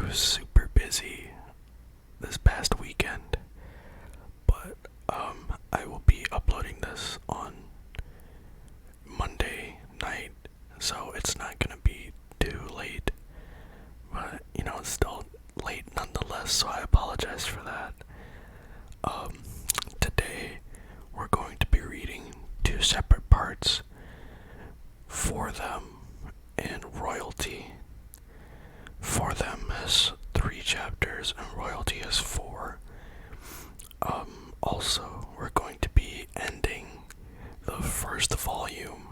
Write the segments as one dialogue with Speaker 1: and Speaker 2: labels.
Speaker 1: was super busy this past weekend, but I will be uploading this on Monday night, so it's not gonna be too late. But it's still late nonetheless, so I apologize for that. Today we're going to be reading two separate parts. For Them and Royalty. For Them has 3 chapters and Royalty has 4. Also, we're going to be ending the first volume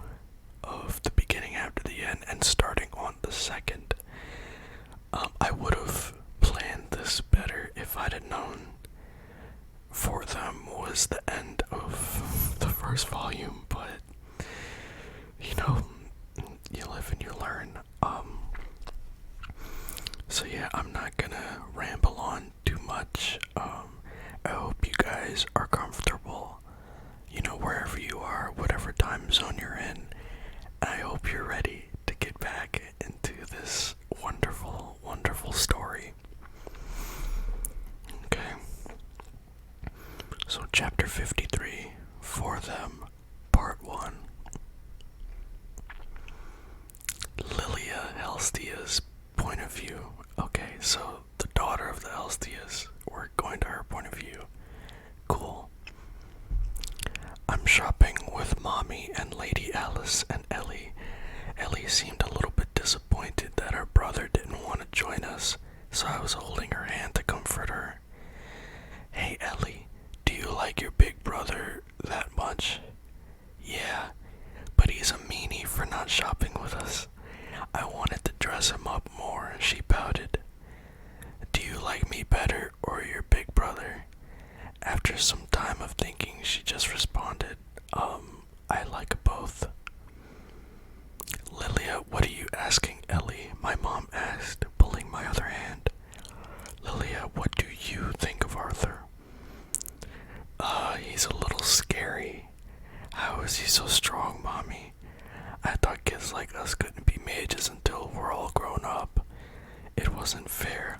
Speaker 1: of the beginning after the end and starting on the second. I would have planned this better if I'd have known For Them was the end of the first volume, but you live and you learn. So yeah, I'm not gonna ramble on too much. I hope you guys are comfortable, wherever you are, whatever time zone you're in. And I hope you're ready to get back into this wonderful, wonderful story. Okay. So chapter 53, For Them, part 1. Lilia Helstia's point of view. Okay, so the daughter of the Helstias. We're going to her point of view. Cool. I'm shopping with Mommy and Lady Alice and Ellie. Ellie seemed a little bit disappointed that her brother didn't want to join us, so I was holding her hand to comfort her. Hey Ellie, do you like your big brother that much? Yeah, but he's a meanie for not shopping with us. I wanted to dress him up more, she pouted. Do you like me better or your big brother? After some time of thinking, she just responded, I like both. Lilia, what are you asking, Ellie? My mom asked, pulling my other hand. Lilia, what do you think of Arthur? He's a little scary. How is he so strong, Mommy? I thought kids like us couldn't be mages until we're all grown up. It wasn't fair.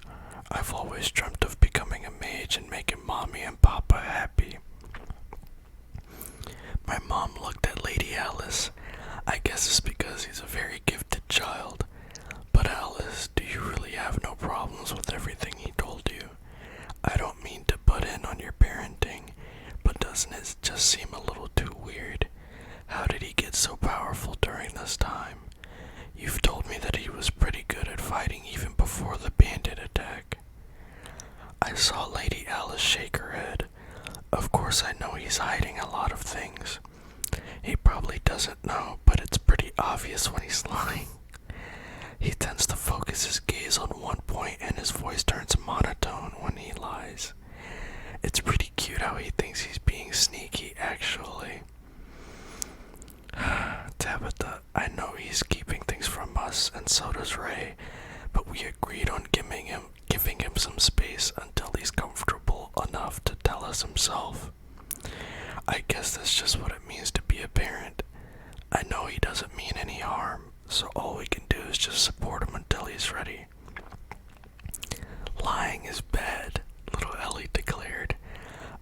Speaker 1: I've always dreamt of becoming a mage and making Mommy and Papa happy. My mom looked at Lady Alice. I guess it's because he's a very gifted child. But Alice, do you really have no problems with everything he told you? I don't mean to butt in on your parenting, but doesn't it just seem a little too weird? How did he get so powerful during this time? You've told me that he was pretty good at fighting even before the bandit attack. I saw Lady Alice shake her head. Of course I know he's hiding a lot of things. He probably doesn't know, but it's pretty obvious when he's lying. He tends to focus his gaze on one point and his voice turns monotone when he lies. It's pretty cute how he thinks he's being sneaky, actually. Tabitha, I know he's keeping things from us, and so does Ray, but we agreed on giving him some space until he's comfortable enough to tell us himself. I guess that's just what it means to be a parent. I know he doesn't mean any harm, so all we can do is just support him until he's ready. Lying is bad, little Ellie declared.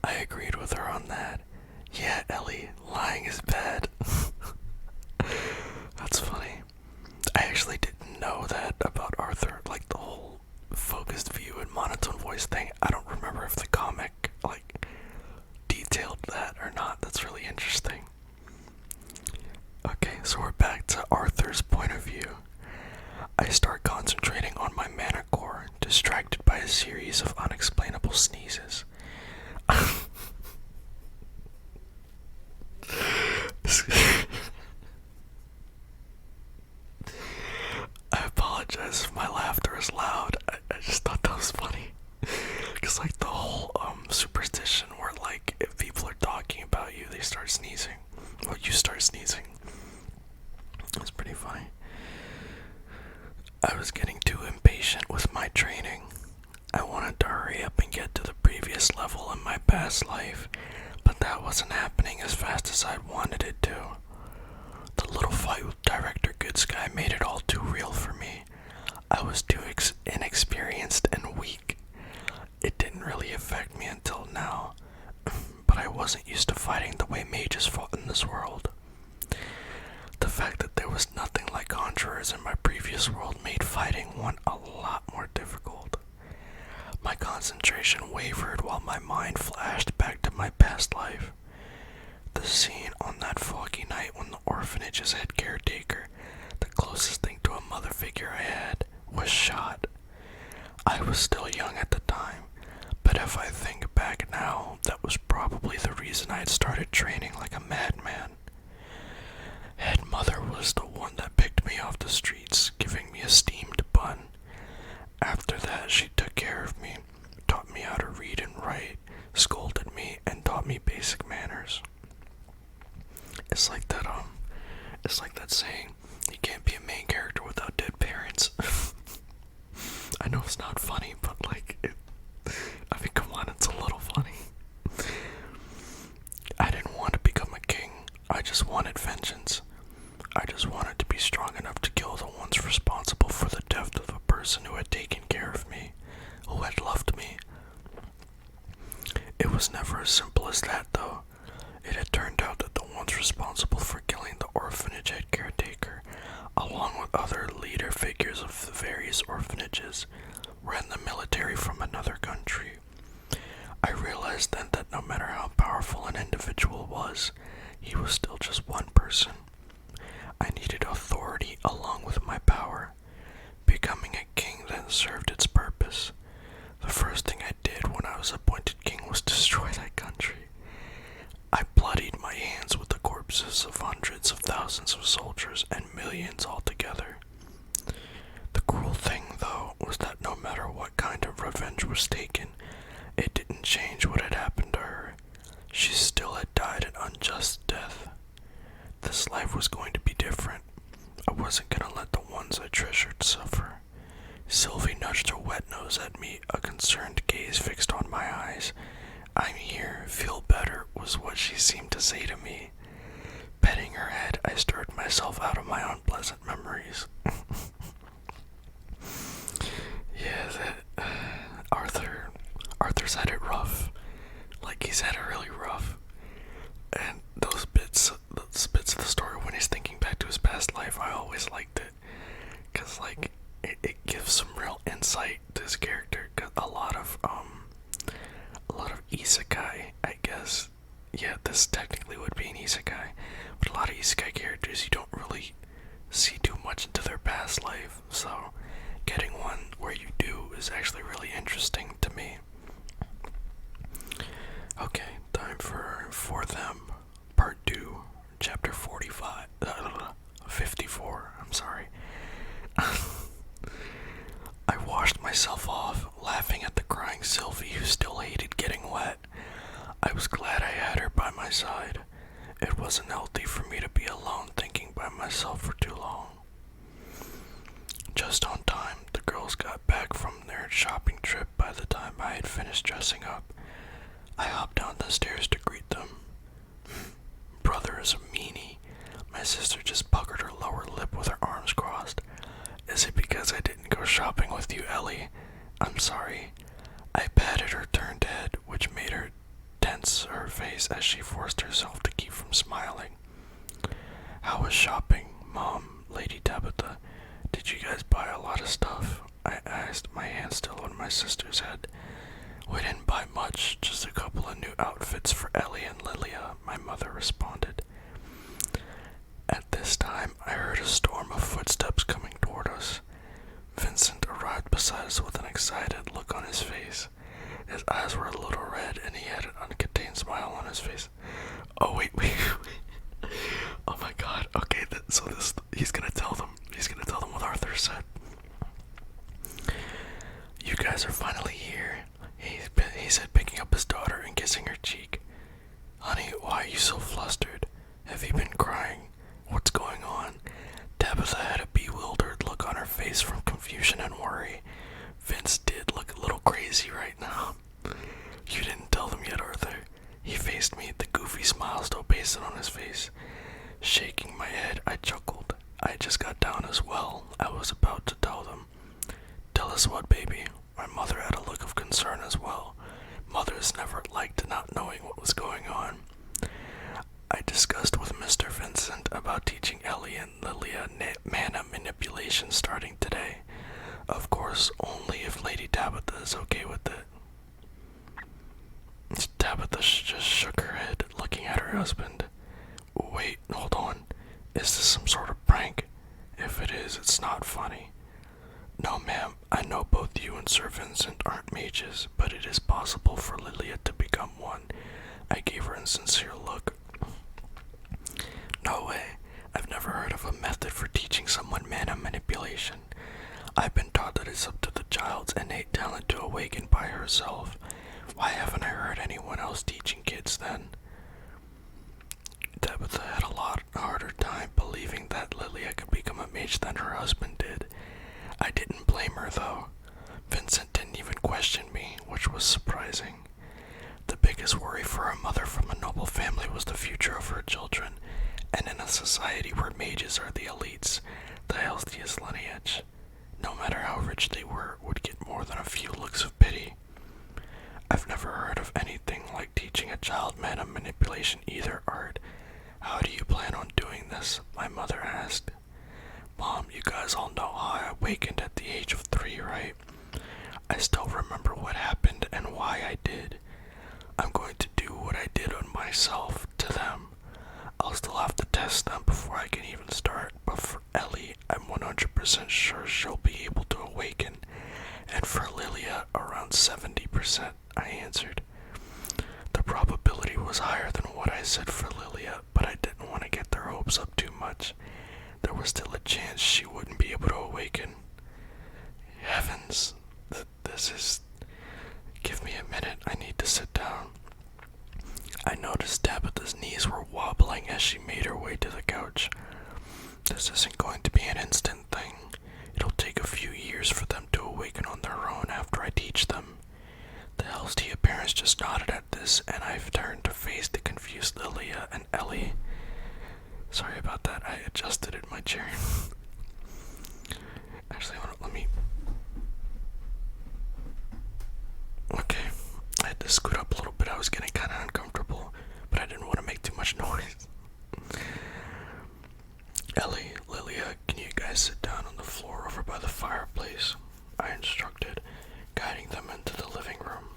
Speaker 1: I agreed with her on that. Yeah, Ellie, lying is bad. That's funny. I actually didn't know that about Arthur, like the whole focused view and monotone voice thing. I don't remember if the comic, detailed that or not. That's really interesting. Okay, so we're back to Arthur's point of view. I start concentrating on my mana core, distracted by a series of unexplainable sneezes. I apologize if my laughter is loud. I just thought that was funny. Because the whole superstition where if people are talking about you, they start sneezing. Or you start sneezing. It's pretty funny. I was getting too impatient with my training. I wanted to hurry up and get to the previous level in my past life, but that wasn't happening as fast as I wanted it to. The little fight with Director Good Sky made it all too real for me. I was too inexperienced wasn't used to fighting the way mages fought in this world. The fact that there was nothing like conjurers in my previous world made fighting one a lot more difficult. My concentration wavered while my mind flashed back to my past life. The scene on that foggy night when the orphanage's head caretaker, the closest thing to a mother figure I had, was shot. I was still young at the time, but if I think back now, that was probably the reason I had started training like a madman. Head mother was the one that picked me off the streets, giving me a steamed bun. After that, she took care of me, taught me how to read and write, scolded me, and taught me basic manners. It's like that saying, you can't be a main character without dead parents. I know it's not funny, but come on, it's a little funny. I didn't want to become a king, I just wanted vengeance. I just wanted to be strong enough to kill the ones responsible for the death of a person who had taken care of me, who had loved me. It was never as simple as that, though. It had turned out that the ones responsible for killing the orphanage head caretaker, along with other leader figures of the various orphanages, were in the military from another country. I realized then that no matter how powerful an individual was, he was still just one person. I needed authority along with my power. Becoming a king then served its purpose. The first thing I did when I was appointed king was destroy that country. I bloodied my hands with the corpses of hundreds of thousands of soldiers and millions altogether. The cruel thing, though, was that no matter what kind of revenge was taken, it didn't change what had happened to her. She still had died an unjust death. This life was going to be different. I wasn't gonna let the ones I treasured suffer. Sylvie nudged her wet nose at me, a concerned gaze fixed on my eyes. "I'm here, feel better," was what she seemed to say to me. Petting her head, I stirred myself out of my unpleasant memories. Arthur's had it rough. He's had it really rough. And those bits of the story when he's thinking back to his past life, I always liked it. Because, it gives some real insight to his character. 'Cause a lot of isekai, I guess. Yeah, this technically would be an isekai. But a lot of isekai characters, you don't really see too much into their past life. So, getting one where you do is actually really interesting to me. Okay, time for them. Part 2, chapter 54, I'm sorry. I washed myself off, laughing at the crying Sylvie who still hated getting wet. I was glad I had her by my side. It wasn't healthy for me to be alone thinking by myself for too long. Just on time, the girls got back from their shopping trip by the time I had finished dressing up. I hopped down the stairs to greet them. Brother is a meanie. My sister just puckered her lower lip with her arms crossed. Is it because I didn't go shopping with you, Ellie? I'm sorry. I patted her turned head, which made her tense her face as she forced herself to keep from smiling. How was shopping, Mom, Lady Tabitha? Did you guys buy a lot of stuff? I asked, my hand still on my sister's head. We didn't buy much, just a couple of new outfits for Ellie and Lilia, my mother responded. At this time, I heard a storm of footsteps coming toward us. Vincent arrived beside us with an excited look on his face. His eyes were a little red and he had an uncontained smile on his face. Oh, wait. Oh my god, okay, he's gonna tell them what Arthur said. You guys are finally here, he said, picking up his daughter and kissing her cheek. Honey, why are you so flustered? Have you been crying? What's going on? Tabitha had a bewildered look on her face from confusion and worry. Vince did look a little crazy right now. You didn't tell them yet, Arthur. He faced me, the goofy smile still pasted on his face. Shaking my head, I chuckled. I just got down as well. I was about to tell them. Tell us what, baby? My mother had a look of concern as well. Mothers never liked not knowing what was going on. I discussed with Mr. Vincent about teaching Ellie and Lilia mana manipulation starting today. Of course, only if Lady Tabitha is okay with it. Tabitha just shook her head, looking at her husband. Wait, hold on. Is this some sort of prank? If it is, it's not funny. No, ma'am, I know both you and Sir Vincent aren't mages, but it is possible for Lilia to become one. I gave her a sincere look. No way. I've never heard of a method for teaching someone mana manipulation. I've been taught that it's up to the child's innate talent to awaken by herself. Why haven't I heard anyone else teaching kids then? Tabitha had a lot harder time believing that Lilia could become a mage than her husband did. I didn't blame her though. Vincent didn't even question me, which was surprising. The biggest worry for a mother from a noble family was the future of her children, and in a society where mages are the elites, the healthiest lineage, no matter how rich they were, would get more than a few looks of pity. I've never heard of anything like teaching a child mana manipulation either, Art. How do you plan on doing this? My mother asked. Mom, you guys all know how I awakened at the age of 3, right? I still remember what happened and why I did. I'm going to do what I did on myself to them. I'll still have to test them before I can even start, but for Ellie, I'm 100% sure she'll be able to awaken, and for Lilia, around 70%, I answered. The probability was higher than what I said for Lilia, but I didn't want to get their hopes up too much. There was still a chance she wouldn't be able to awaken. Heavens, this is... Give me a minute, I need to sit down. I noticed Tabitha's knees were wobbling as she made her way to the couch. This isn't going to be an instant thing. It'll take a few years for them to awaken on their own after I teach them. The Helstia parents just nodded at this, and I've turned to face the confused Lilia and Ellie. Sorry about that, I adjusted in my chair. Actually, let me... Okay, I had to scoot up a little bit. I was getting kind of uncomfortable, but I didn't want to make too much noise. Ellie, Lilia, can you guys sit down on the floor over by the fireplace? I instructed, guiding them into the living room.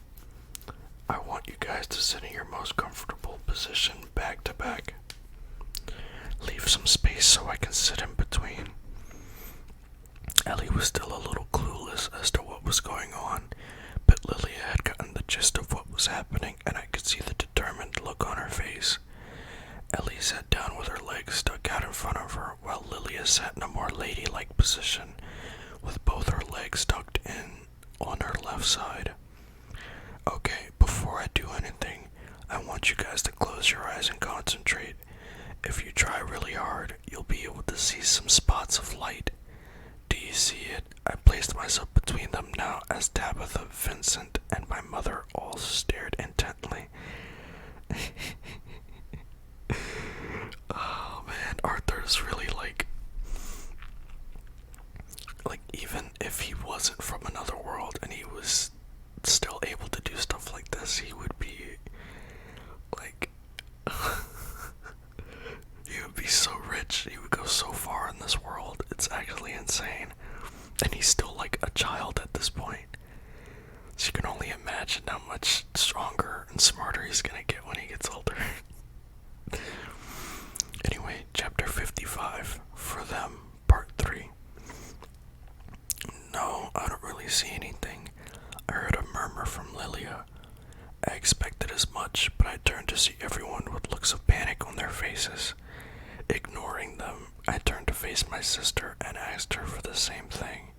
Speaker 1: I want you guys to sit in your most comfortable position, back to back. Leave some space so I can sit in between. Ellie was still a little clueless as to what was going on, but Lilia had gotten the gist of what was happening, and I could see the determined look on her face. Ellie sat down with her legs stuck out in front of her, while Lilia sat in a more ladylike position, with both her legs tucked in on her left side. Okay, before I do anything, I want you guys to close your eyes and concentrate. If you try really hard, you'll be able to see some spots of light. Do you see it? I placed myself between them now as Tabitha, Vincent, and my mother all stared intently. Oh man, Arthur's really like even if he wasn't from another world and he was still able to do stuff like this, he would be like he would be so rich, he would go so far in this world. It's actually insane. And he's still like a child at this point. So you can only imagine how much stronger and smarter he's gonna get when he gets older. Anyway, chapter 55, For Them, part 3. No, I don't really see anything. I heard a murmur from Lilia. I expected as much, but I turned to see everyone with looks of panic on their faces. Ignoring them, I turned to face my sister and asked her for the same thing.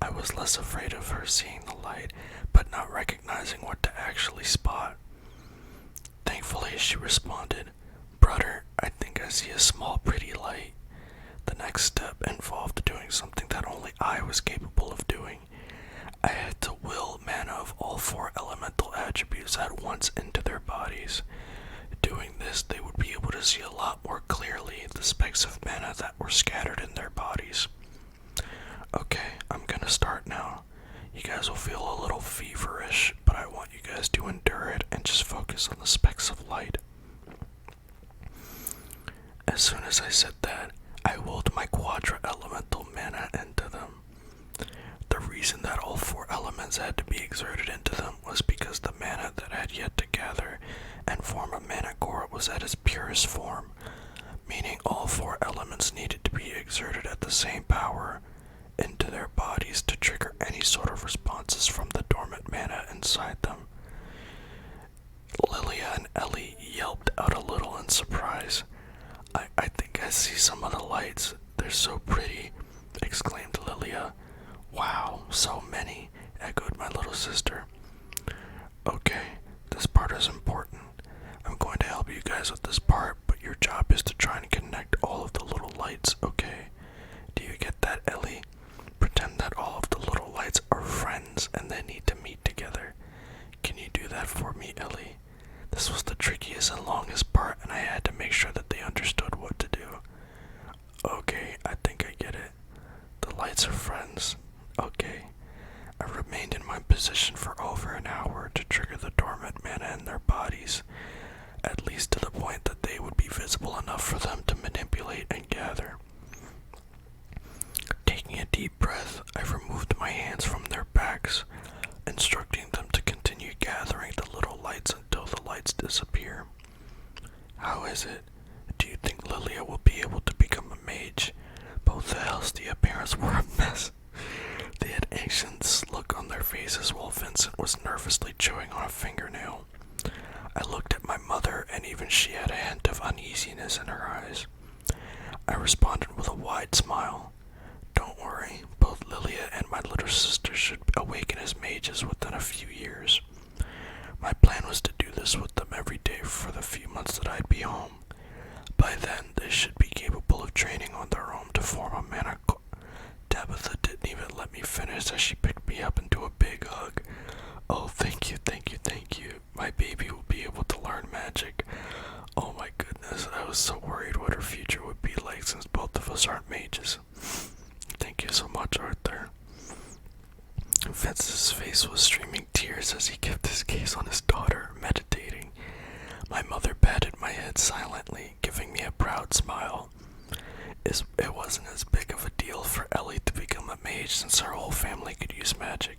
Speaker 1: I was less afraid of her seeing the light, but not recognizing what to actually spot. Thankfully, she responded, Brother, I think I see a small pretty light. The next step involved doing something that only I was capable of doing. I had to will mana of all 4 elemental attributes at once into their bodies. Doing this, they would be able to see a lot more clearly the specks of mana that were scattered in their bodies. Okay, I'm gonna start now. You guys will feel a little feverish, but I want you guys to endure it and just focus on the specks of light. As soon as I said that, I willed my quadra-elemental mana into them. The reason that all 4 elements had to be exerted into them was because the mana that had yet to gather and form a mana core was at its purest form, meaning all 4 elements needed to be exerted at the same power into their bodies to trigger any sort of responses from the dormant mana inside them. Lilia and Ellie yelped out a little in surprise. I think I see some of the lights. They're so pretty, exclaimed Lilia. Wow, so many, echoed my little sister. Okay, this part is important. I'm going to help you guys with this part, but your job is to try and connect all of the little lights, okay? Do you get that, Ellie? Pretend that all of the little lights are friends and they need to meet together. Can you do that for me, Ellie? This was the trickiest and longest part, and I had to make sure that they understood what to do. Okay, I think I get it. The lights are friends. Okay. I remained in my position for over an hour to trigger the dormant mana in their bodies, at least to the point that they would be visible enough for them to manipulate and gather. Taking a deep breath, I removed my hands from their backs, instructing them to continue gathering the little lights until the lights disappear. How is it? Do you think Lilia will be able to become a mage? Both the Helstia parents were a mess. They had anxious look on their faces while Vincent was nervously chewing on a fingernail. I looked at my mother, and even she had a hint of uneasiness in her eyes. I responded with a wide smile. Don't worry, both Lilia and my little sister should awaken as mages within a few years. My plan was to do this with them every day for the few months that I'd be home. By then, they should be capable of training on their own to form a mana core. Tabitha didn't even let me finish as she picked me up into a big hug. Oh, thank you, thank you, thank you. My baby will be able to learn magic. Oh my goodness, I was so worried what her future would be like since both of us aren't mages. Thank you so much, Arthur. Vince's face was streaming tears as he kept his gaze on his daughter, meditating. My mother patted my head silently, giving me a proud smile. It wasn't as big of a deal for Ellie to become a mage since her whole family could use magic.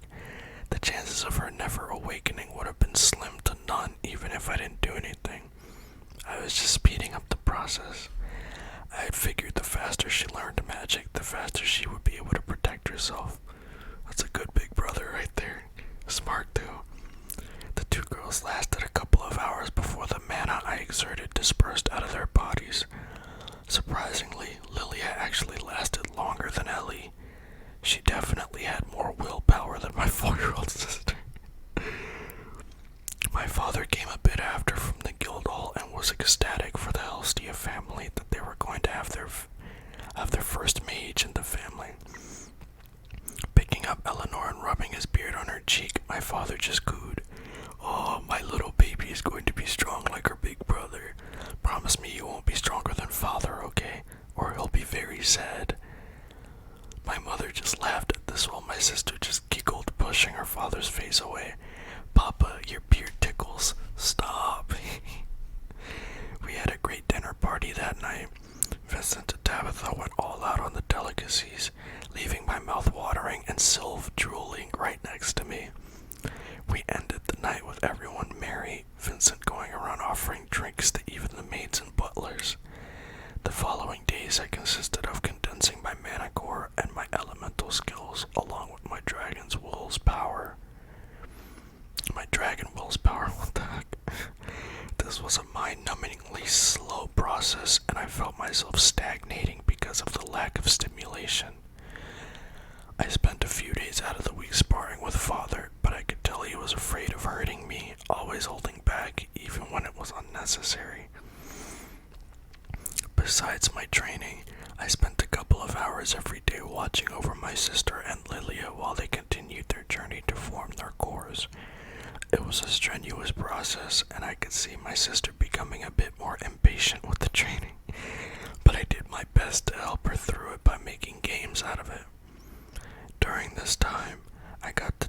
Speaker 1: The chances of her never awakening would have been slim to none even if I didn't do anything. I was just speeding up the process. I had figured the faster she learned magic, the faster she would be able to protect herself. That's a good big brother right there. Smart too. The 2 girls lasted a couple of hours before the mana I exerted dispersed out of their bodies. Surprisingly, Lilia actually lasted longer than Ellie. She definitely had more willpower than my 4-year-old sister. My father came a bit after from the guild hall and was ecstatic for the Helstia family that they were going to have their first mage in the family. Picking up Eleanor and rubbing his beard on her cheek, my father just cooed. Oh, my little baby is going to be strong like her big brother. Promise me you won't be stronger than father, okay? Or he'll be very sad. My mother just laughed at this while my sister just giggled, pushing her father's face away. Papa, your beard tickles. Stop. We had a great dinner party that night. Vincent and Tabitha went all out on the delicacies, leaving my mouth watering and Sylve drooling right next to me. We ended the night with everyone merry, Vincent going around offering drinks to even the maids and butlers. The following days I consisted of condensing my mana core and my elemental skills along with my dragon will's power. What the heck? This was a mind-numbingly slow process, and I felt myself stagnating because of the lack of stimulation. I spent a few days out of the week sparring with father, but I could tell he was afraid of hurting me, always holding back even when it was unnecessary. Besides my training, I spent a couple of hours every day watching over my sister and Lilia while they continued their journey to form their cores. It was a strenuous process, and I could see my sister becoming a bit more impatient with the training, but I did my best to help her through it by making games out of it. During this time, I got to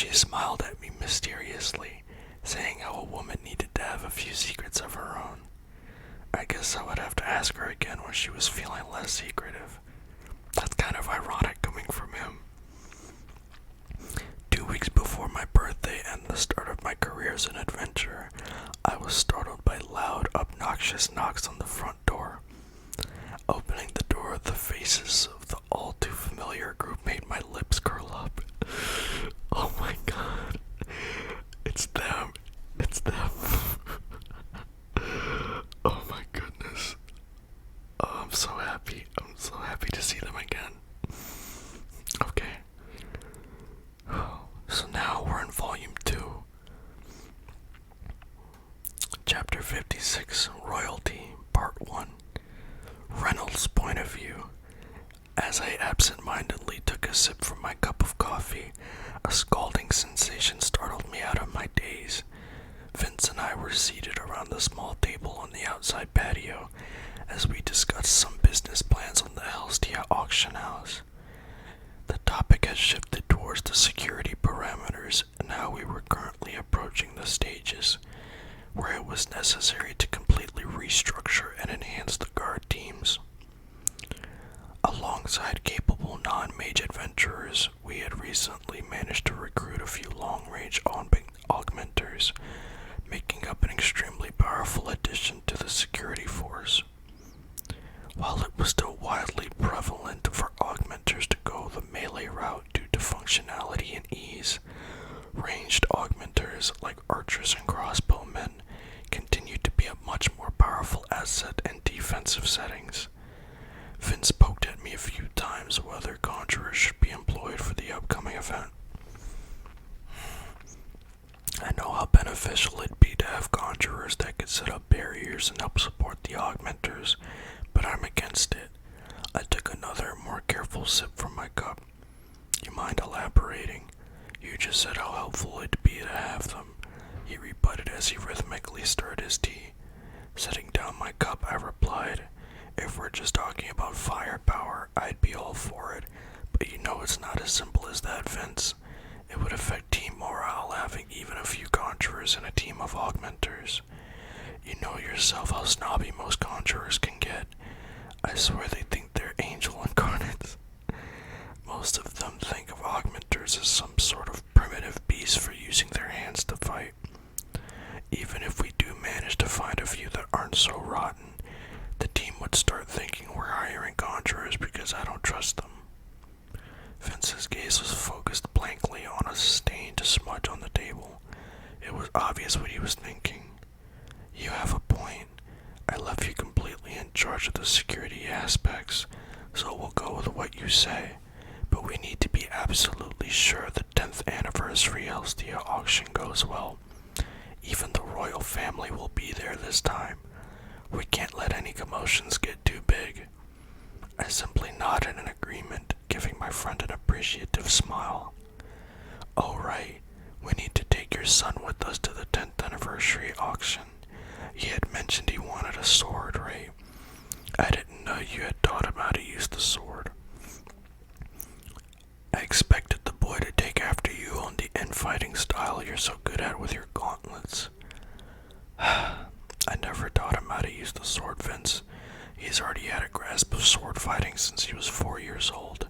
Speaker 1: She smiled at me mysteriously, saying how a woman needed to have a few secrets of her own. I guess I would have to ask her again when she was feeling less secretive. That's kind of ironic coming from him. 2 weeks before my birthday and the start of my career as an adventurer, I was startled by loud, obnoxious knocks on the front door. Opening the door, the faces of the all too familiar group made my lips curl up. Oh my god. It's them. It's them. Oh my goodness. Oh, I'm so happy. I'm so happy to see them again. Okay. So now we're in volume 2. Chapter 56, Royalty, Part 1. Reynolds' point of view. As I absent-mindedly took a sip from my cup of coffee, a scalding sensation startled me out of my daze. Vince and I were seated around the small table on the outside patio as we discussed some business plans on the Helstia auction house. The topic had shifted towards the security parameters and how we were currently approaching the stages where it was necessary to completely restructure and enhance the guard teams. Alongside capable non-mage adventurers, we had recently managed to recruit a few long-range augmenters, making up an extremely powerful addition to the security force. While it was still widely prevalent for augmenters to go the melee route due to functionality and ease, ranged augmenters like archers and crossbowmen continued to be a much more powerful asset in defensive settings. Vince poked at me a few times whether conjurers should be employed for the upcoming event. I know how beneficial it'd be to have conjurers that could set up barriers and help support the augmenters, but I'm against it. I took another, more careful sip from my cup. You mind elaborating? You just said how helpful it'd be to have them, he rebutted as he rhythmically stirred his tea. Setting down my cup, I replied, if we're just talking about firepower, I'd be all for it, but you know it's not as simple as that, Vince. It would affect team morale having even a few conjurers and a team of augmenters. You know yourself how snobby most conjurers can get. I swear they think they're angel incarnates. Most of them think of augmenters as some sort of primitive beast for using their hands to fight. Even if we do manage to find a few that aren't so rotten, the team would start thinking we're hiring conjurers because I don't trust them. Vince's gaze was focused blankly on a stained smudge on the table. It was obvious what he was thinking. You have a point. I left you completely in charge of the security aspects, so we'll go with what you say. But we need to be absolutely sure the 10th anniversary Helstia auction goes well. Even the royal family will be there this time. We can't let any commotions get too big. I simply nodded in agreement, giving my friend an appreciative smile. Oh right, we need to take your son with us to the 10th anniversary auction. He had mentioned he wanted a sword, right? I didn't know you had taught him how to use the sword. I expected the boy to take after you on the infighting style you're so good at with your gauntlets. I never taught him how to use the sword, Vince. He's already had a grasp of sword fighting since he was 4 years old.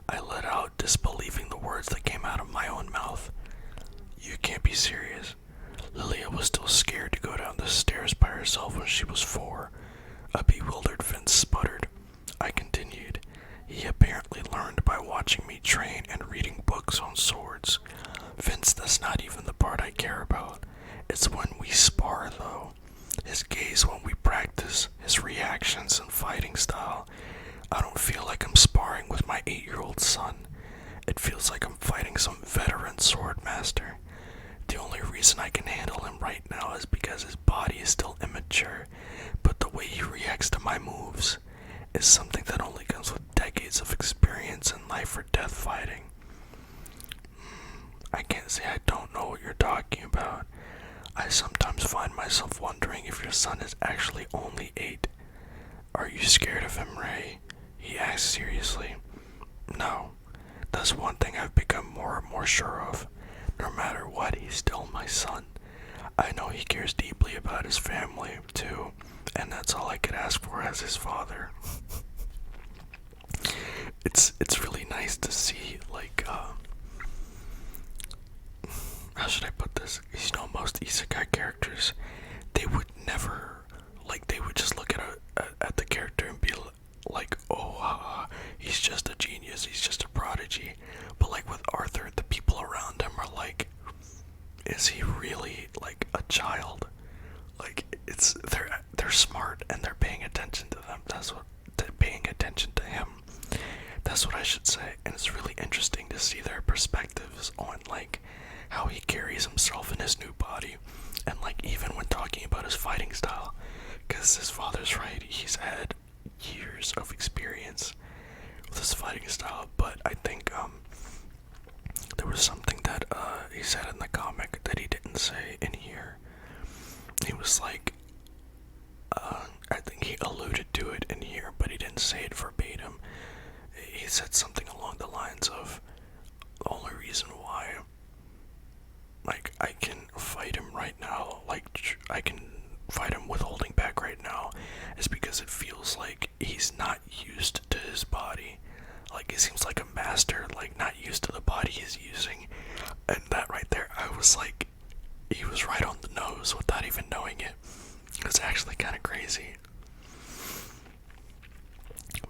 Speaker 1: I let out, disbelieving the words that came out of my own mouth. You can't be serious. Lilia was still scared to go down the stairs by herself when she was 4. A bewildered Vince sputtered. I continued. He apparently learned by watching me train and reading books on swords. Vince, that's not even the part I care about. It's when we spar, though. His gaze when we practice, his reactions and fighting style. I don't feel like I'm sparring with my 8-year-old son. It feels like I'm fighting some veteran sword master. The only reason I can handle him right now is because his body is still immature, but the way he reacts to my moves is something that only comes with decades of experience in life or death fighting. I can't say I don't know what you're talking about. I sometimes find myself wondering if your son is actually only 8. Are you scared of him, Ray? He asked seriously. No, that's one thing I've become more and more sure of. No matter what, he's still my son. I know he cares deeply about his family, too, and that's all I could ask for as his father. It's really nice to see, like, how should I put this? Most isekai characters, they would never, like, they would just look at the character and be like, oh, he's just a genius, he's just a prodigy. But like with Arthur, the people around him are like, is he really like a child? Like, they're smart and they're paying attention to them. They're paying attention to him. That's what I should say. And it's really interesting to see their perspectives on like how he carries himself in his new body, and like even when talking about his fighting style, because his father's right, he's had years of experience with his fighting style. But I think there was something that he said in the comic that he didn't say in here. He was like, I think he alluded to it in here, but he didn't say it verbatim. He said something along the lines of, the only reason why, like, I can fight him right now, like, I can fight him with holding back right now, is because it feels like he's not used to his body. Like, he seems like a master, like, not used to the body he's using. And that right there, I was like, he was right on the nose without even knowing it. It's actually kind of crazy.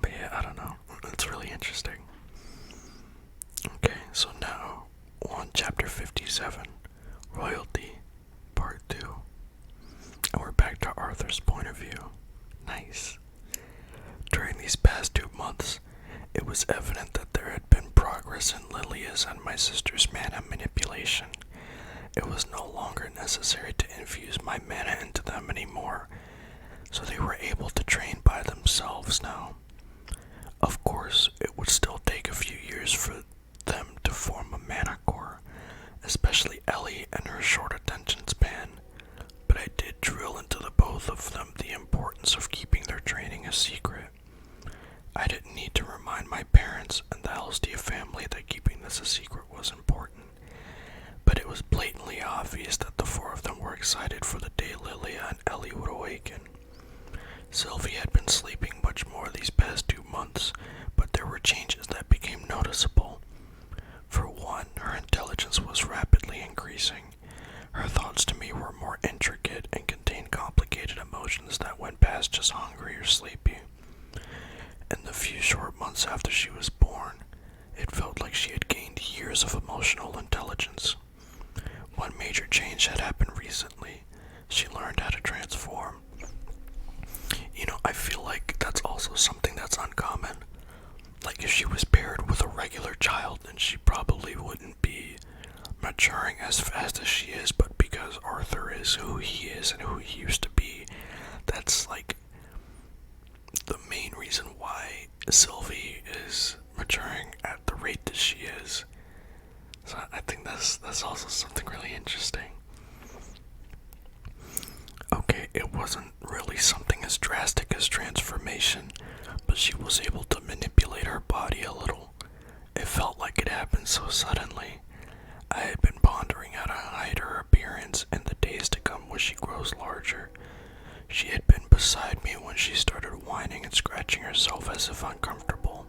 Speaker 1: But yeah, I don't know. It's really interesting. Okay, so now on chapter 57, Royalty, part 2. And we're back to Arthur's point of view. Nice. During these past 2 months, it was evident that there had been progress in Lilia's and my sister's mana manipulation. It was no longer necessary to infuse my mana into them anymore, so they were able to train by themselves now. Of course, it would still take a few years for them to form a mana core, especially Ellie and her short attention span, but I did drill into the both of them the importance of keeping their training a secret. I didn't need to remind my parents and the Elstia family that keeping this a secret was important, but it was blatantly obvious that the 4 of them were excited for the day Lilia and Ellie would awaken. Sylvie had been sleeping much more these past 2 months, but there were changes that became noticeable. For one, her intelligence was rapidly increasing. Her thoughts to me were more intricate and contained complicated emotions that went past just hungry or sleepy. In the few short months after she was born, it felt like she had gained years of emotional intelligence. One major change had happened recently. She learned how to transform. I feel like that's also something that's uncommon. Like, if she was paired with a regular child, then she probably wouldn't be maturing as fast as she is, but because Arthur is who he is and who he used to be, that's like the main reason why Sylvie is maturing at the rate that she is. So I think that's also something really interesting. Okay, it wasn't really something as drastic as transformation, but she was able to manipulate her body a little. It felt like it happened so suddenly. I had been pondering how to hide her appearance in the days to come when she grows larger. She had been beside me when she started whining and scratching herself as if uncomfortable.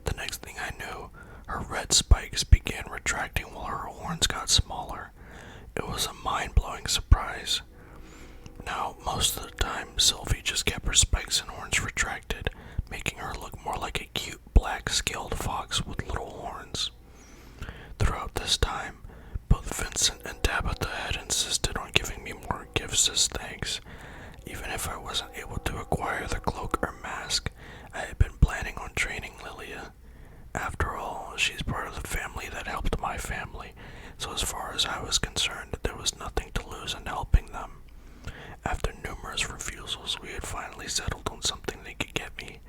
Speaker 1: The next thing I knew, her red spikes began retracting while her horns got smaller. It was a mind-blowing surprise. Now, most of the time, Sylvie just kept her spikes and horns retracted, making her look more like a cute black scaled fox with little horns. Throughout this time, both Vincent and Tabitha had insisted on giving me more gifts as thanks. Even if I wasn't able to acquire the cloak or mask, I had been planning on training Lilia. After all, she's part of the family that helped my family, so as far as I was concerned, there was nothing to lose in helping them. After numerous refusals, we had finally settled on something they could get me: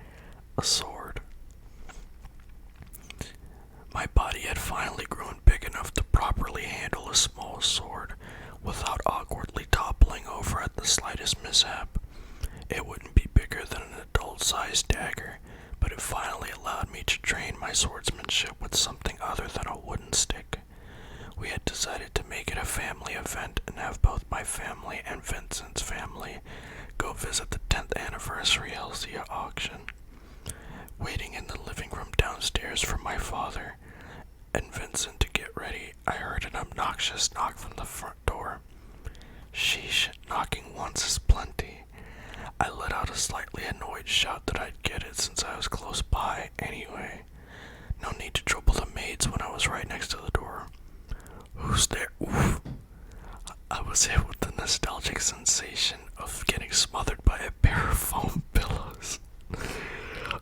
Speaker 1: a sword. My body had finally grown big enough to properly handle a small sword without awkwardly toppling over at the slightest mishap. It wouldn't be bigger than an adult-sized dagger, but it finally allowed me to train my swordsmanship with something other than a wooden stick. We had family event and have both my family and Vincent's family go visit the 10th anniversary Healthia auction. Waiting in the living room downstairs for my father and Vincent to get ready, I heard an obnoxious knock from the front door. Sheesh, knocking once is plenty. I let out a slightly annoyed shout that I'd get it since I was close by anyway. No need to trouble the maids when I was right next to the door. Who's there? Oof. I was hit with the nostalgic sensation of getting smothered by a pair of foam pillows.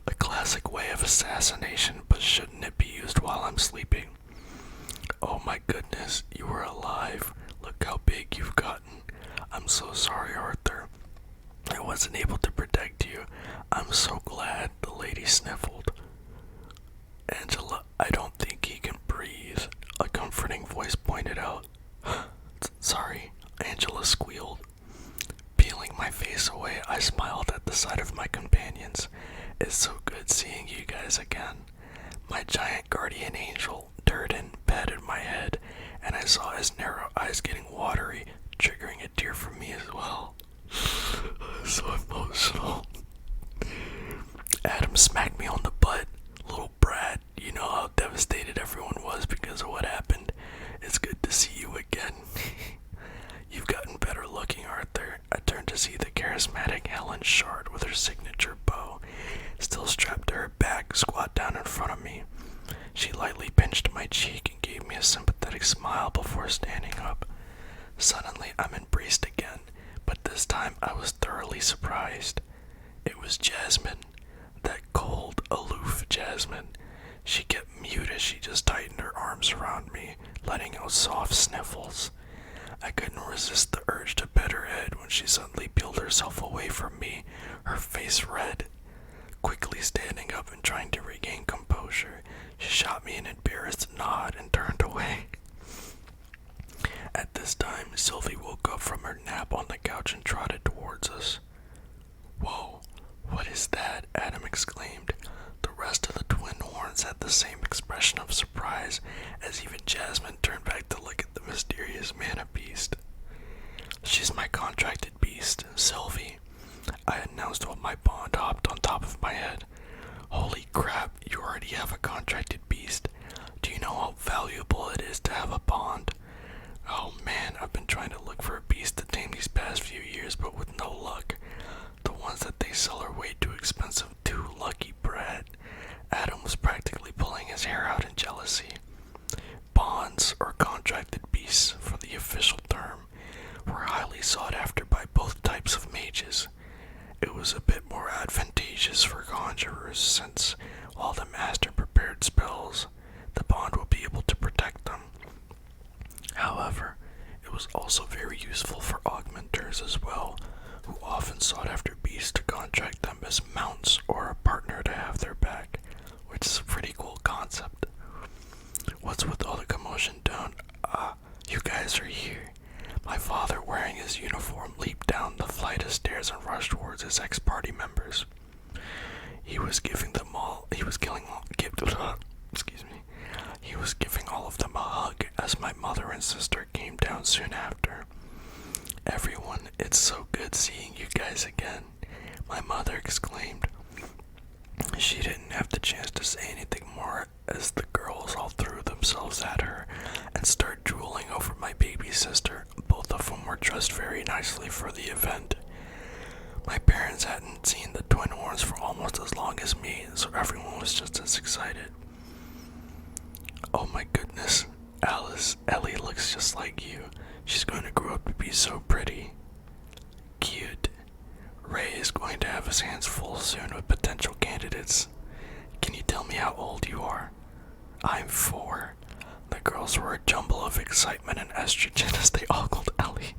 Speaker 1: A classic way of assassination, but shouldn't it be used while I'm sleeping? Oh my goodness, you were alive. Look how big you've gotten. I'm so sorry, Arthur. I wasn't able to protect you. I'm so glad, the lady sniffled. Angela, I don't think he can breathe, a comforting voice pointed out. Sorry, Angela squealed. Peeling my face away, I smiled at the sight of my companions. It's so good seeing you guys again. My giant guardian angel, Durden, patted my head, and I saw his narrow eyes getting watery, triggering a tear from me as well. So emotional. Adam smacked me on the butt. Little brat, you know how devastated everyone was because of what happened. It's good to see you again. You've gotten better looking, Arthur. I turned to see the charismatic Helen Shard with her signature bow, still strapped to her back, squat down in front of me. She lightly pinched my cheek and gave me a sympathetic smile before standing up. Suddenly, I'm embraced again, but this time I was thoroughly surprised. It was Jasmine. That cold, aloof Jasmine. She kept mute as she just tightened her arms around me, letting out soft sniffles. I couldn't resist the urge to pet her head when she suddenly peeled herself away from me, her face red. Quickly standing up and trying to regain composure, she shot me an embarrassed nod and turned away. At this time, Sylvie woke up from her nap on the couch and trotted towards us. Whoa, what is that? Adam exclaimed. The rest of the twin horns had the same expression of surprise as even Jasmine turned back to look at the mysterious mana beast. She's my contracted beast, Sylvie, I announced while my bond hopped on top of my head. Holy crap, you already have a contracted beast. Do you know how valuable it is to have a bond? Oh man, I've been trying to look for a beast to tame these past few years, but with no luck. The ones that they sell are way too expensive too, lucky brat. Adam was practically pulling his hair out in jealousy. Bonds, or contracted beasts for the official term, were highly sought after by both types of mages. It was a bit more advantageous for conjurers since, while the master prepared spells, the bond would be able to protect them. However, it was also very useful for augmenters as well, who often sought after beasts to contract them as mounts or a partner to have their back, which is a pretty cool concept. What's with all the commotion down? You guys are here. My father, wearing his uniform, leaped down the flight of stairs and rushed towards his ex-party members. He was giving all of them a hug as my mother and sister came down soon after. Everyone, it's so good seeing you guys again, my mother exclaimed. She didn't have the chance to say anything more as the girls all threw themselves at her and started drooling over my baby sister, both of whom were dressed very nicely for the event. My parents hadn't seen the twin horns for almost as long as me, so everyone was just as excited. Oh my goodness, Ellie looks just like you. She's going to grow up to be so pretty. Cute. Ray is going to have his hands full soon with potential candidates. Can you tell me how old you are? I'm 4. The girls were a jumble of excitement and estrogen as they ogled Ellie.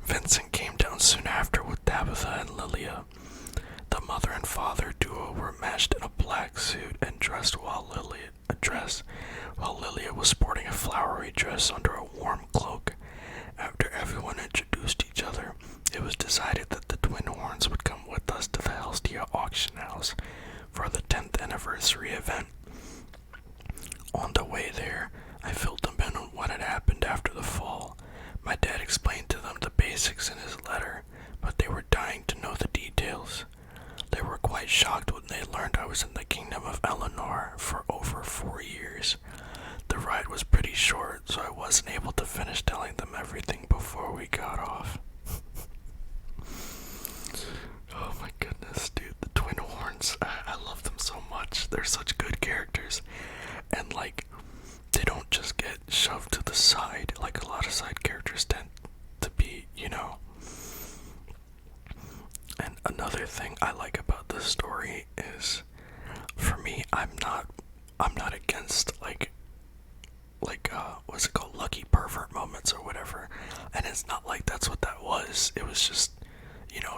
Speaker 1: Vincent came down soon after with Tabitha and Lilia. The mother and father duo were matched in a black suit and dressed while Lilia was sporting a flowery dress under a warm cloak. After everyone introduced each other, it was decided that the twin horns would come with us to the Helstia auction house for the 10th anniversary event. On the way there, I filled them in on what had happened after like a lot of side characters tend to be, you know. And another thing I like about this story is, for me, I'm not against what's it called, lucky pervert moments or whatever. And it's not like that's what that was. It was just,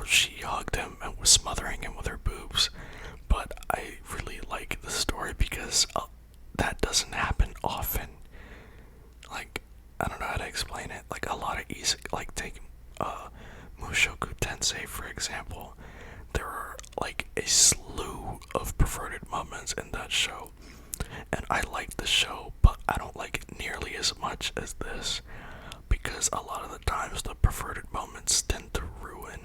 Speaker 1: she hugged him and was smothering him with her boobs. But I really like the story because that doesn't happen often. Like, I don't know how to explain it. Like, a lot of take Mushoku Tensei, for example. There are, like, a slew of perverted moments in that show. And I like the show, but I don't like it nearly as much as this. Because a lot of the times the perverted moments tend to ruin,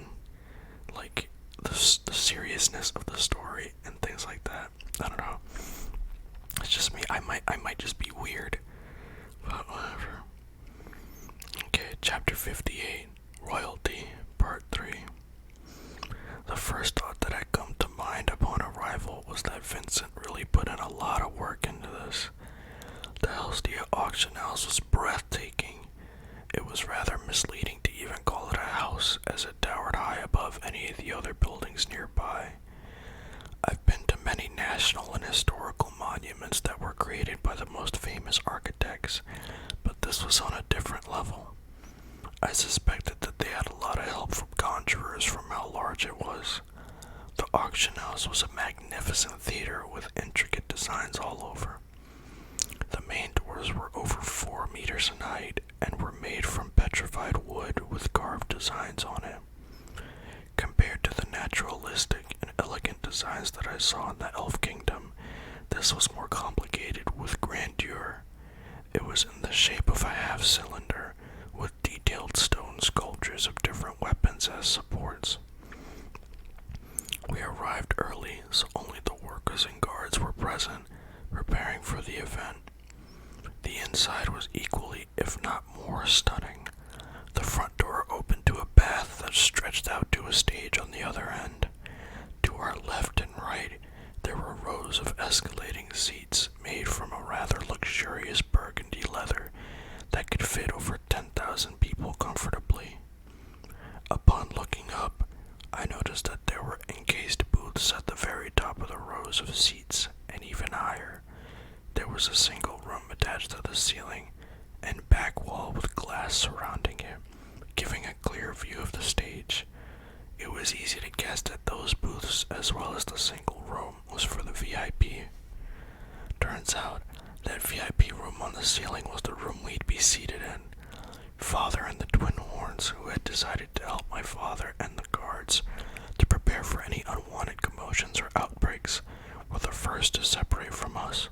Speaker 1: like, the seriousness of the story and things like that. I don't know. It's just me. I might just be weird. But whatever. Okay, chapter 58. Royalty, part 3. The first thought that had come to mind upon arrival was that Vincent really put in a lot of work into this. The Helstia auction house was breathtaking. It was rather misleading to even call it a house, as it towered high above any of the other buildings nearby. I've been to many national and historical monuments that were created by the most famous architects, but this was on a different level. I suspected that they had a lot of help from conjurers from how large it was. The auction house was a magnificent theater with intricate designs all over. The main doors were over 4 meters in height and were made from petrified wood with carved designs on it. Compared to the naturalistic and elegant designs that I saw in the Elf Kingdom, this was more complicated with grandeur. It was in the shape of a half-cylinder, with detailed stone sculptures of different weapons as supports. We arrived early, so only the workers and guards were present, preparing for the event. The inside was equally, if not more, stunning. The front door opened to a path that stretched out to a stage on the other end. To our left and right, there were rows of escalating seats made from a rather luxurious burgundy leather that could fit over 10,000 people comfortably. Upon looking up, I noticed that there were encased booths at the very top of the rows of seats, and even higher. There was a single room attached to the ceiling and back wall with glass surrounding it, giving a clear view of the stage. It was easy to guess that those booths, as well as the single room, was for the VIP. Turns out, that VIP room on the ceiling was the room we'd be seated in. Father and the twin horns, who had decided to help my father and the guards to prepare for any unwanted commotions or outbreaks, were the first to separate from us.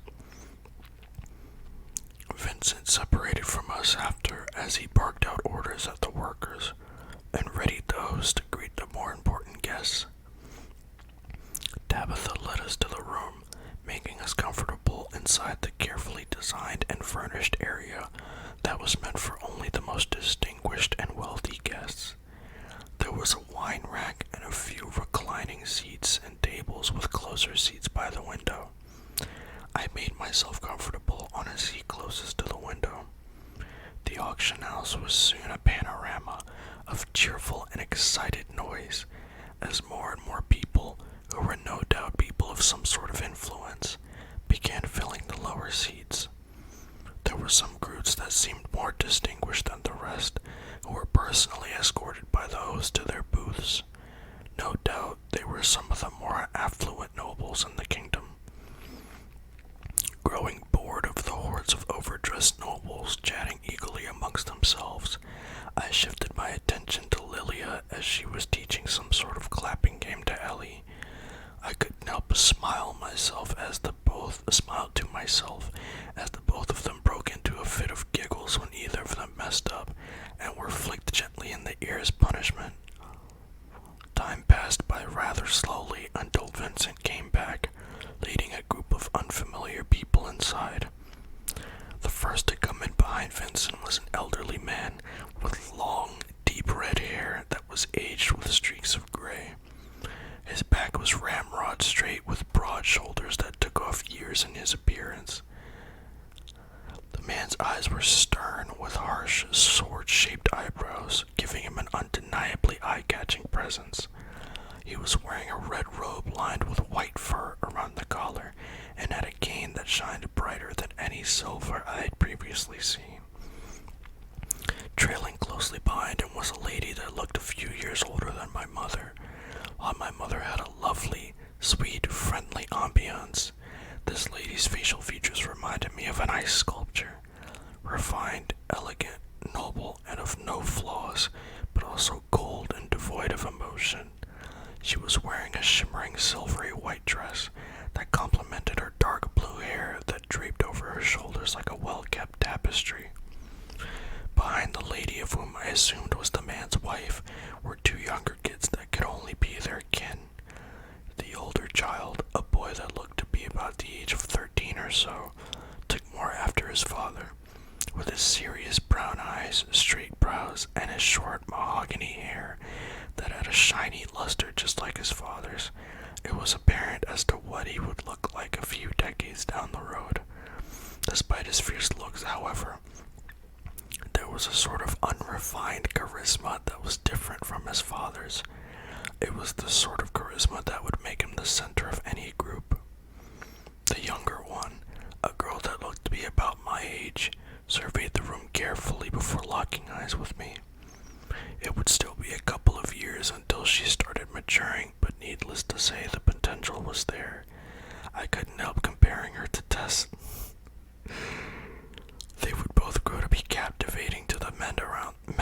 Speaker 1: Vincent separated from us after, as he barked out orders at the workers, and readied the host to greet the more important guests. Tabitha led us to the room, making us comfortable inside the carefully designed and furnished area that was meant for only the most distinguished and wealthy guests. There was a wine rack and a few reclining seats and tables with closer seats by the window. I made myself comfortable on a seat closest to the window. The auction house was soon a panorama of cheerful and excited noise, as more and more people, who were no doubt people of some sort of influence, began filling the lower seats. There were some groups that seemed more distinguished than the rest, who were personally escorted by the host to their booths. No doubt they were some of the more affluent nobles in the kingdom. Growing bored of the hordes of overdressed nobles chatting eagerly amongst themselves, I shifted my attention to Lilia as she was teaching some sort of clapping game to Ellie. I couldn't help but smile to myself as the both of them broke into a fit of giggles when either of them messed up and were flicked gently in the ear as punishment. Time passed by rather slowly harsh, sword-shaped eyebrows, giving him an undeniably eye-catching presence. He was wearing a red robe lined with white fur around the collar and had a cane that shined brighter than any silver I had previously seen. Trailing closely behind him was a lady that looked a few years older than my mother, while my mother had a lovely, sweet, friendly ambiance. This lady's facial features reminded me of an ice sculpture, refined, elegant, noble, and of no flaws, but also cold and devoid of emotion. She was wearing a shimmering silvery white dress that complemented her dark blue hair that draped over her shoulders like a well-kept tapestry. Behind the lady, of whom I assumed was the man's wife, were two younger kids that could only be their kin. The older child, a boy that looked to be about the age of 13 or so, took more after his father, with his serious brown eyes, straight brows, and his short mahogany hair that had a shiny luster just like his father's. It was apparent as to what he would look like a few decades down the road. Despite his fierce looks, however, there was a sort of unrefined charisma that was different from his father's. It was the sort of charisma that would make him the center of any group. The younger one, a girl that looked to be about my age, surveyed the room carefully before locking eyes with me. It would still be a couple of years until she started maturing, but needless to say, the potential was there. I couldn't help comparing her to Tess. They would both grow to be captivating to the men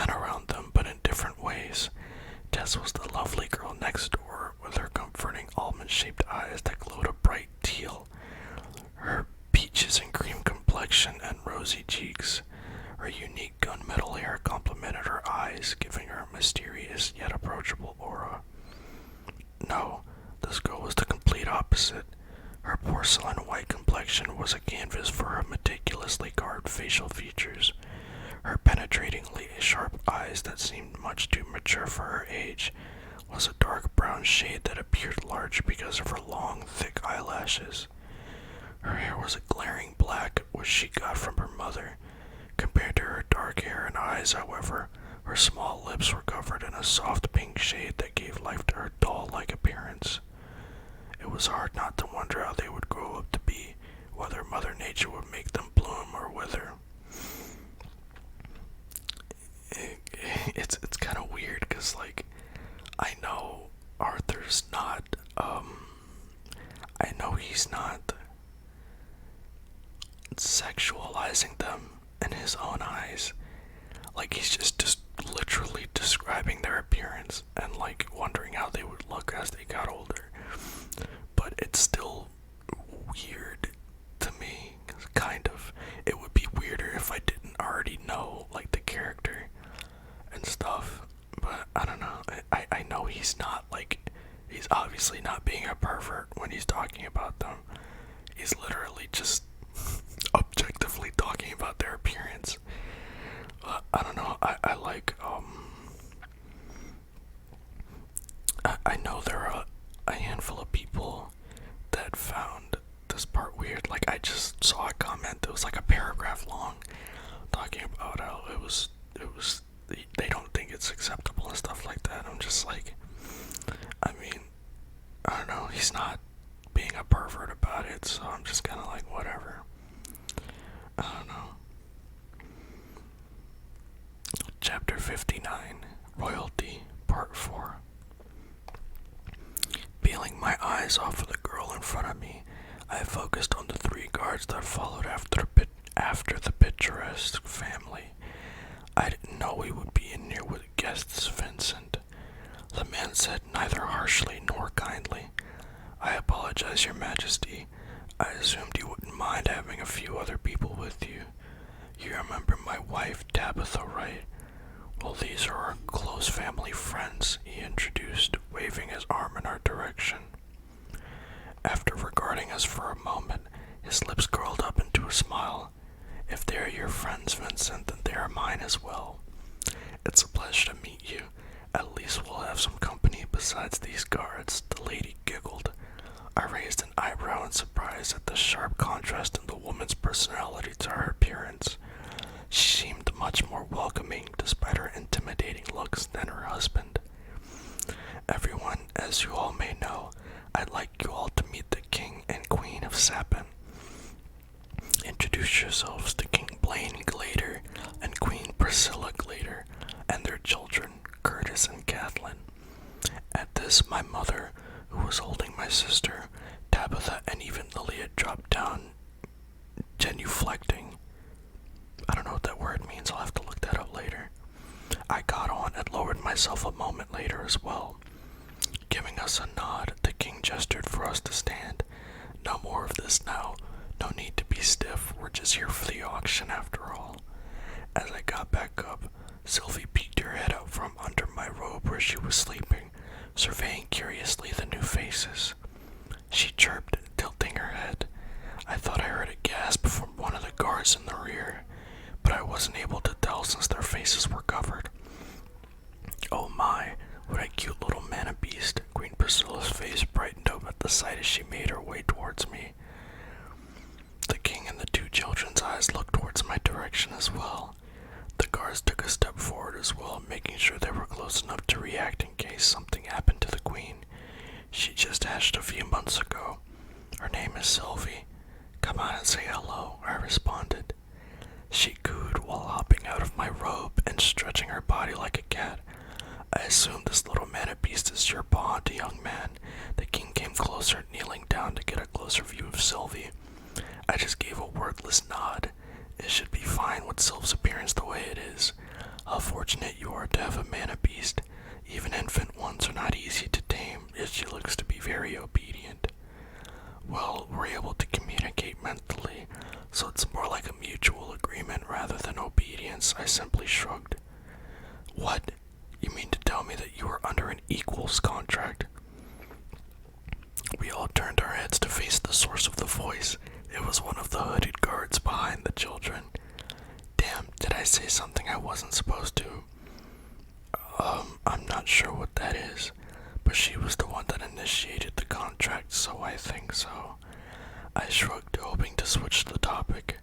Speaker 1: around them, but in different ways. Tess was the lovely girl next door, with her comforting almond-shaped eyes that glowed a bright teal, her peaches and cream complexion and rosy cheeks. Her unique gunmetal hair complemented her eyes, giving her a mysterious yet approachable aura. No, this girl was the complete opposite. Her porcelain white complexion was a canvas for her meticulously carved facial features. Her penetratingly sharp eyes that seemed much too mature for her age was a dark brown shade that appeared large because of her long, thick eyelashes. Her hair was a glaring black, which she got from her mother. Compared to her dark hair and eyes, however, her small lips were covered in a soft pink shade that gave life to her doll-like appearance. It was hard not to wonder how they would grow up to be, whether Mother Nature would make them bloom or wither. It's kind of weird because, like, I know Arthur's not, I know he's not sexualizing them in his own eyes. Like, he's just literally describing their appearance and, like, wondering how they would look as they got older. But it's still weird to me, kind of. It would be weirder if I didn't already know, like, the character and stuff. But I don't know. I know he's not, like, he's obviously not being a pervert when he's talking about them. He's literally just objectively talking about their appearance. I don't know. I like, I know there are a handful of people that found this part weird. Like, I just saw a comment that was like a paragraph long talking about how it was, they don't think it's acceptable and stuff like that. I'm just like, I mean, I don't know, he's not being a pervert about it, so I'm just kind of like, whatever. I don't know. Chapter 59, Royalty, Part 4. Peeling my eyes off of the girl in front of me, I focused on the three guards that followed after the picturesque family. I didn't know we would be in here with guests, Vincent. The man said neither harshly nor kindly. I apologize, Your Majesty. I assumed you wouldn't mind having a few other people with you. You remember my wife, Tabitha, right? Well, these are our close family friends, he introduced, waving his arm in our direction. After regarding us for a moment, his lips curled up into a smile. If they are your friends, Vincent, then they are mine as well. It's a pleasure to meet you. At least we'll have some company besides these guards, the lady giggled. I raised an eyebrow in surprise at the sharp contrast in the woman's personality to her appearance. She seemed much more welcoming despite her intimidating looks than her husband. Everyone, as you all may know, I'd like you all to meet the King and Queen of Sapin. Introduce yourselves to King Blaine Glader and Queen Priscilla Glader and their children, Curtis and Kathleen. At this, my mother, who was holding my sister, Tabitha, and even Lilia dropped down, genuflecting. I don't know what that word means, I'll have to look that up later. I got on and lowered myself a moment later as well. Giving us a nod, the king gestured for us to stand. No more of this now. No need to be stiff, we're just here for the auction after all. As I got back up, Sylvie peeked her head out from under my robe where she was sleeping, surveying curiously the new faces. She chirped, tilting her head. I thought I heard a gasp from one of the guards in the rear, but I wasn't able to tell since their faces were covered. Oh my, what a cute little mana beast. Queen Priscilla's face brightened up at the sight as she made her way towards me. The king and the two children's eyes looked towards my direction as well. The guards took a step forward as well, making sure they were close enough to react in case something happened to the queen. She just hatched a few months ago. Her name is Sylvie. Come on and say hello, I responded. She cooed while hopping out of my robe and stretching her body like a cat. I assume this little mana beast is your bond, young man. The king came closer, kneeling down to get a closer view of Sylvie. I just gave a wordless nod. It should be fine with Sylve's appearance the way it is. How fortunate you are to have a mana beast. Even infant ones are not easy to tame, yet she looks to be very obedient. Well, we're able to communicate mentally, so it's more like a mutual agreement rather than obedience, I simply shrugged. What? You mean to tell me that you are under an equals contract? We all turned our heads to face the source of the voice. It was one of the hooded guards behind the children. Damn, did I say something I wasn't supposed to? I'm not sure what that is, but she was the one that initiated the contract, so I think so. I shrugged, hoping to switch the topic.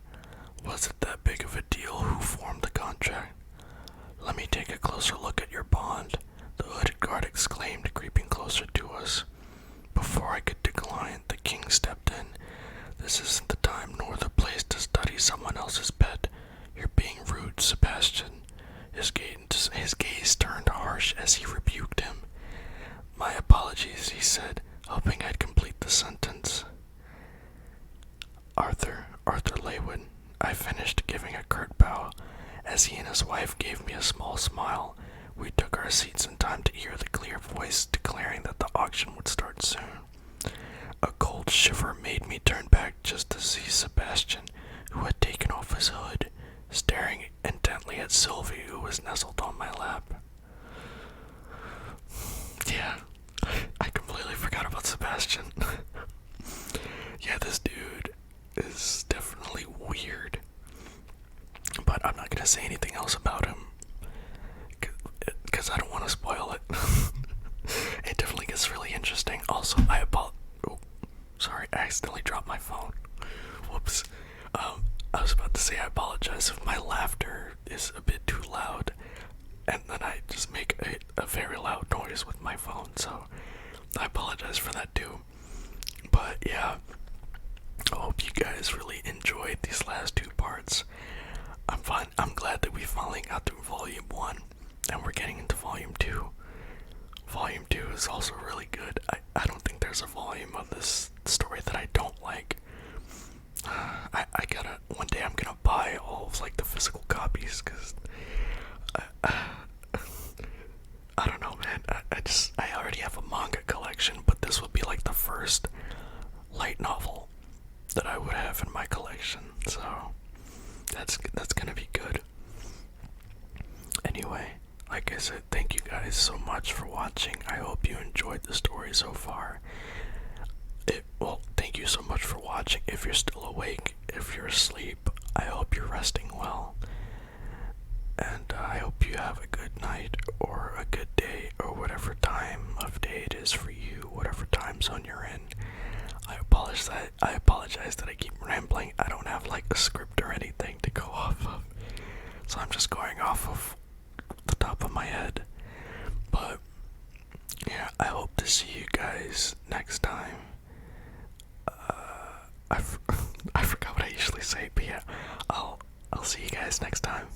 Speaker 1: Was it that big of a deal who formed the contract? Let me take a closer look at your bond, the hooded guard exclaimed, creeping closer to us. Before I could decline, the king stepped in. This isn't the time nor the place to study someone else's pet. You're being rude, Sebastian. His gaze turned harsh as he rebuked him. My apologies, he said, hoping I'd complete the sentence. Arthur Leywood, I finished, giving a curt bow. As he and his wife gave me a small smile, we took our seats in time to hear the clear voice declaring that the auction would start soon. A cold shiver made me turn back just to see Sebastian, who had taken off his hood, staring intently at Sylvie, who was nestled on my lap. Yeah, I completely forgot about Sebastian. Yeah, this dude is definitely weird. But I'm not gonna say anything else about him, because I don't want to spoil it. It definitely gets really interesting. Also, I accidentally dropped my phone. Whoops. I was about to say I apologize if my laughter is a bit too loud, and then I just make a very loud noise with my phone, so I apologize for that too. But yeah, I hope you guys really enjoyed these last two parts. I'm glad that we finally got through Volume 1, and we're getting into Volume 2. Volume 2 is also really good. I don't think there's a volume of this story that I don't like. One day I'm gonna buy all of, like, the physical copies, because, I don't know, man. I already have a manga collection, but this would be, like, the first light novel that I would have in my collection, so that's gonna be good. Anyway, like I said, thank you guys so much for watching. I hope you enjoyed the story so far. Thank you so much for watching. If you're still awake, if you're asleep, I hope you're resting well. And I hope you have a good night or a good day or whatever time of day it is for you, whatever time zone you're in. I apologize that I keep rambling. I don't have like a script or anything to go off of. So I'm just just going off of the top of my head. But yeah, I hope to see you guys next time. I forgot what I usually say, but yeah, I'll see you guys next time.